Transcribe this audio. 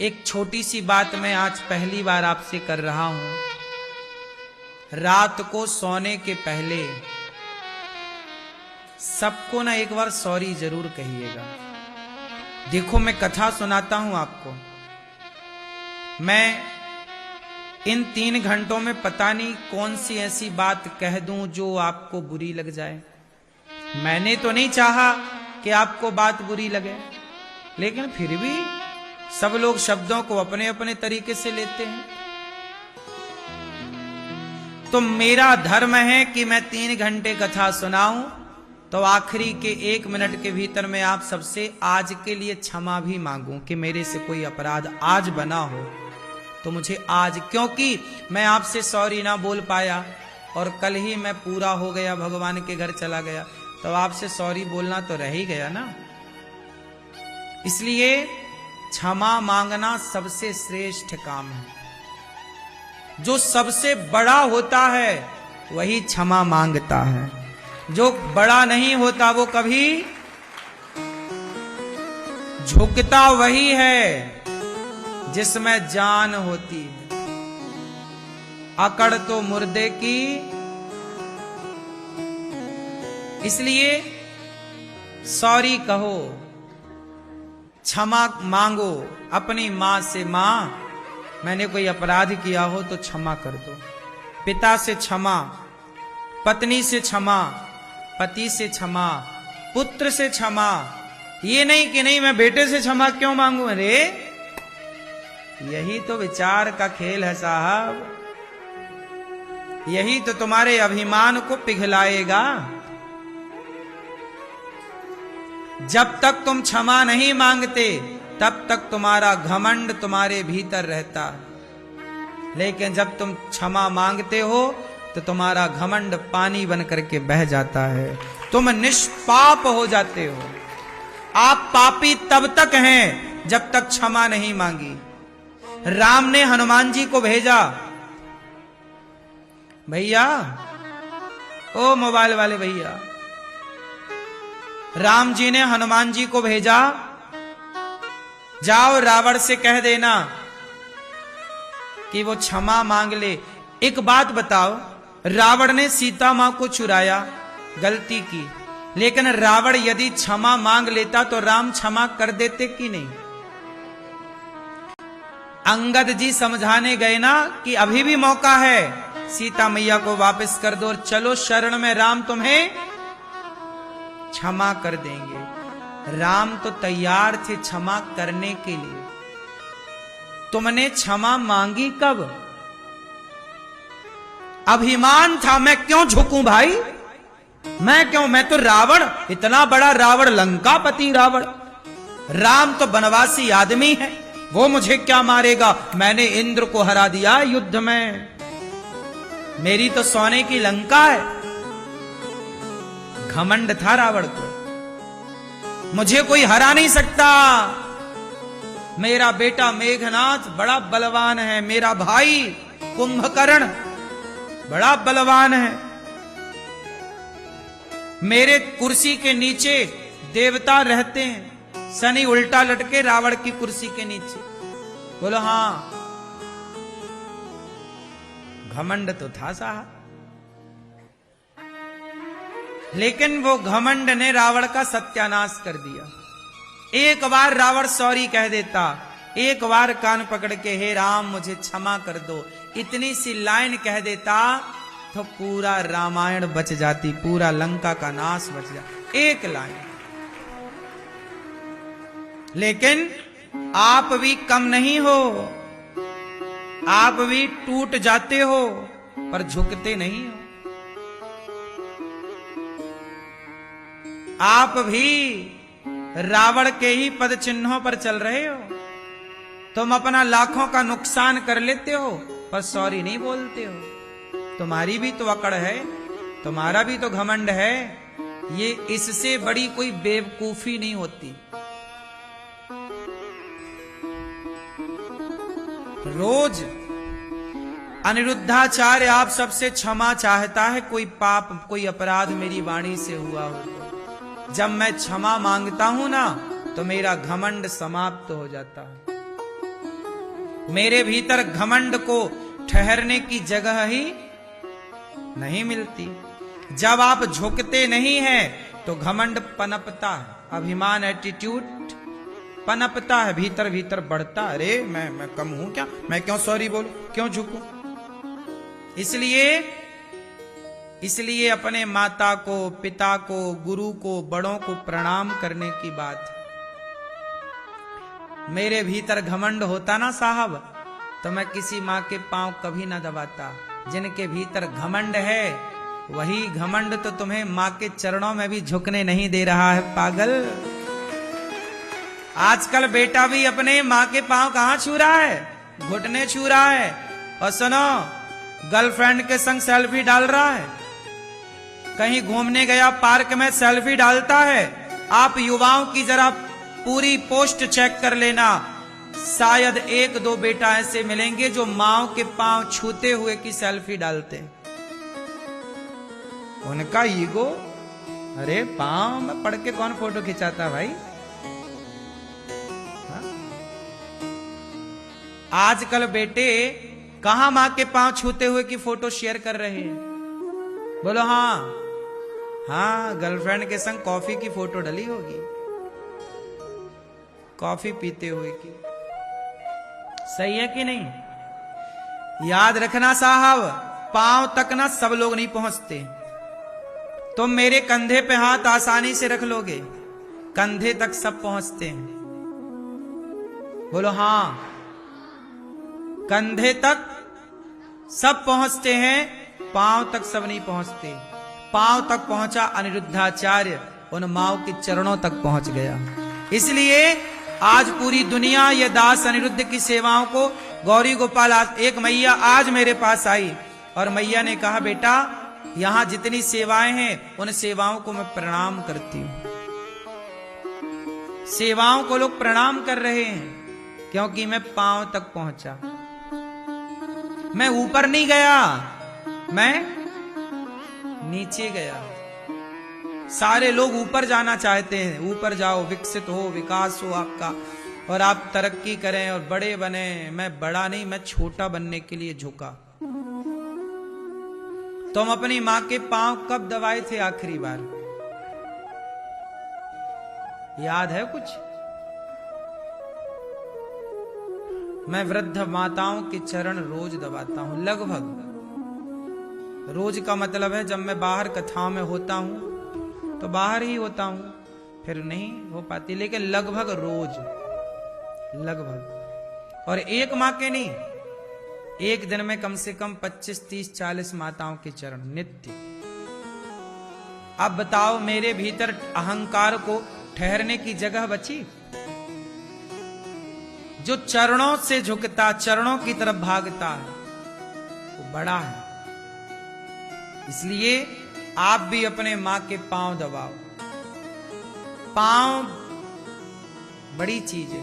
एक छोटी सी बात मैं आज पहली बार आपसे कर रहा हूं। रात को सोने के पहले सबको ना एक बार सॉरी जरूर कहिएगा। देखो मैं कथा सुनाता हूं आपको। मैं इन 3 घंटों में पता नहीं कौन सी ऐसी बात कह दूं जो आपको बुरी लग जाए। मैंने तो नहीं चाहा कि आपको बात बुरी लगे, लेकिन फिर भी सब लोग शब्दों को अपने अपने तरीके से लेते हैं। तो मेरा धर्म है कि मैं 3 घंटे कथा सुनाऊं, तो आखिरी के 1 मिनट के भीतर मैं आप सबसे आज के लिए क्षमा भी मांगूं कि मेरे से कोई अपराध आज बना हो तो मुझे आज, क्योंकि मैं आपसे सॉरी ना बोल पाया और कल ही मैं पूरा हो गया, भगवान के घर चला गया, तो आपसे सॉरी बोलना तो रह ही गया ना। इसलिए क्षमा मांगना सबसे श्रेष्ठ काम है। जो सबसे बड़ा होता है वही क्षमा मांगता है। जो बड़ा नहीं होता वो कभी झुकता वही है जिसमें जान होती है। अकड़ तो मुर्दे की। इसलिए सॉरी कहो, क्षमा मांगो अपनी मां से। मां, मैंने कोई अपराध किया हो तो क्षमा कर दो। पिता से क्षमा, पत्नी से क्षमा, पति से क्षमा, पुत्र से क्षमा। ये नहीं कि नहीं मैं बेटे से क्षमा क्यों मांगू। अरे यही तो विचार का खेल है साहब। यही तो तुम्हारे अभिमान को पिघलाएगा। जब तक तुम क्षमा नहीं मांगते तब तक तुम्हारा घमंड तुम्हारे भीतर रहता, लेकिन जब तुम क्षमा मांगते हो तो तुम्हारा घमंड पानी बन करके बह जाता है। तुम निष्पाप हो जाते हो। आप पापी तब तक हैं जब तक क्षमा नहीं मांगी। राम ने हनुमान जी को भेजा, भैया, ओ मोबाइल वाले भैया, राम जी ने हनुमान जी को भेजा, जाओ रावण से कह देना कि वो क्षमा मांग ले। एक बात बताओ, रावण ने सीता मां को चुराया, गलती की, लेकिन रावण यदि क्षमा मांग लेता तो राम क्षमा कर देते कि नहीं। अंगद जी समझाने गए ना कि अभी भी मौका है, सीता मैया को वापस कर दो और चलो शरण में, राम तुम्हें क्षमा कर देंगे। राम तो तैयार थे क्षमा करने के लिए। तुमने क्षमा मांगी कब? अभिमान था, मैं क्यों झुकूं भाई, मैं क्यों, मैं तो रावण, इतना बड़ा रावण, लंकापति रावण। राम तो वनवासी आदमी है, वो मुझे क्या मारेगा। मैंने इंद्र को हरा दिया युद्ध में, मेरी तो सोने की लंका है। घमंड था रावण को, मुझे कोई हरा नहीं सकता। मेरा बेटा मेघनाथ बड़ा बलवान है, मेरा भाई कुंभकर्ण बड़ा बलवान है। मेरे कुर्सी के नीचे देवता रहते हैं, शनि उल्टा लटके रावण की कुर्सी के नीचे। बोलो हाँ, घमंड तो था साहब, लेकिन वो घमंड ने रावण का सत्यानाश कर दिया। एक बार रावण सॉरी कह देता, एक बार कान पकड़ के हे राम मुझे क्षमा कर दो, इतनी सी लाइन कह देता तो पूरा रामायण बच जाती, पूरा लंका का नाश बच जाता, एक लाइन। लेकिन आप भी कम नहीं हो, आप भी टूट जाते हो पर झुकते नहीं हो। आप भी रावण के ही पद चिन्हों पर चल रहे हो। तुम अपना लाखों का नुकसान कर लेते हो पर सॉरी नहीं बोलते हो। तुम्हारी भी तो अकड़ है, तुम्हारा भी तो घमंड है। ये इससे बड़ी कोई बेवकूफी नहीं होती। रोज अनिरुद्धाचार्य आप सबसे क्षमा चाहता है, कोई पाप कोई अपराध मेरी वाणी से हुआ हो। जब मैं क्षमा मांगता हूं ना तो मेरा घमंड समाप्त हो जाता है। मेरे भीतर घमंड को ठहरने की जगह ही नहीं मिलती। जब आप झुकते नहीं हैं तो घमंड पनपता है, अभिमान एटीट्यूड पनपता है, भीतर भीतर बढ़ता। अरे मैं कम हूं क्या, मैं क्यों सॉरी बोलूं, क्यों झुकूं। इसलिए अपने माता को, पिता को, गुरु को, बड़ों को प्रणाम करने की बात। मेरे भीतर घमंड होता ना साहब तो मैं किसी मां के पांव कभी ना दबाता। जिनके भीतर घमंड है वही घमंड तो तुम्हें मां के चरणों में भी झुकने नहीं दे रहा है, पागल। आजकल बेटा भी अपने मां के पांव कहां छू रहा है, घुटने छू रहा है। और सुनो, गर्लफ्रेंड के संग सेल्फी डाल रहा है, कहीं घूमने गया पार्क में सेल्फी डालता है। आप युवाओं की जरा पूरी पोस्ट चेक कर लेना, शायद एक दो बेटा ऐसे मिलेंगे जो मां के पांव छूते हुए की सेल्फी डालते हैं। उनका ईगो, अरे पांव में पड़ के कौन फोटो खिंचाता भाई। हाँ? आजकल बेटे कहां मां के पांव छूते हुए की फोटो शेयर कर रहे हैं, बोलो हाँ। हाँ, गर्लफ्रेंड के संग कॉफी की फोटो डली होगी, कॉफी पीते हुए की। सही है कि नहीं। याद रखना साहब, पांव तक ना सब लोग नहीं पहुंचते। तुम मेरे कंधे पे हाथ आसानी से रख लोगे, कंधे तक सब पहुंचते हैं। बोलो हाँ, कंधे तक सब पहुंचते हैं, पांव तक सब नहीं पहुंचते। पांव तक पहुंचा अनिरुद्धाचार्य, उन माओ के चरणों तक पहुंच गया। इसलिए आज पूरी दुनिया ये दास अनिरुद्ध की सेवाओं को, गौरी गोपाल, एक मैया आज मेरे पास आई और मैया ने कहा बेटा यहां जितनी सेवाएं हैं उन सेवाओं को मैं प्रणाम करती हूं। सेवाओं को लोग प्रणाम कर रहे हैं क्योंकि मैं पांव तक पहुंचा, मैं ऊपर नहीं गया, मैं नीचे गया। सारे लोग ऊपर जाना चाहते हैं, ऊपर जाओ, विकसित हो, विकास हो आपका, और आप तरक्की करें और बड़े बने। मैं बड़ा नहीं, मैं छोटा बनने के लिए झुका। तुम अपनी मां के पांव कब दबाए थे आखिरी बार, याद है कुछ? मैं वृद्ध माताओं के चरण रोज दबाता हूं, लगभग। रोज का मतलब है जब मैं बाहर कथाओं में होता हूं तो बाहर ही होता हूं, फिर नहीं हो पाती, लेकिन लगभग रोज, लगभग। और एक मां के नहीं, एक दिन में कम से कम 25, 30, 40 माताओं के चरण नित्य। अब बताओ मेरे भीतर अहंकार को ठहरने की जगह बची? जो चरणों से झुकता, चरणों की तरफ भागता है वो बड़ा है। इसलिए आप भी अपने मां के पांव दबाओ। पांव बड़ी चीज है।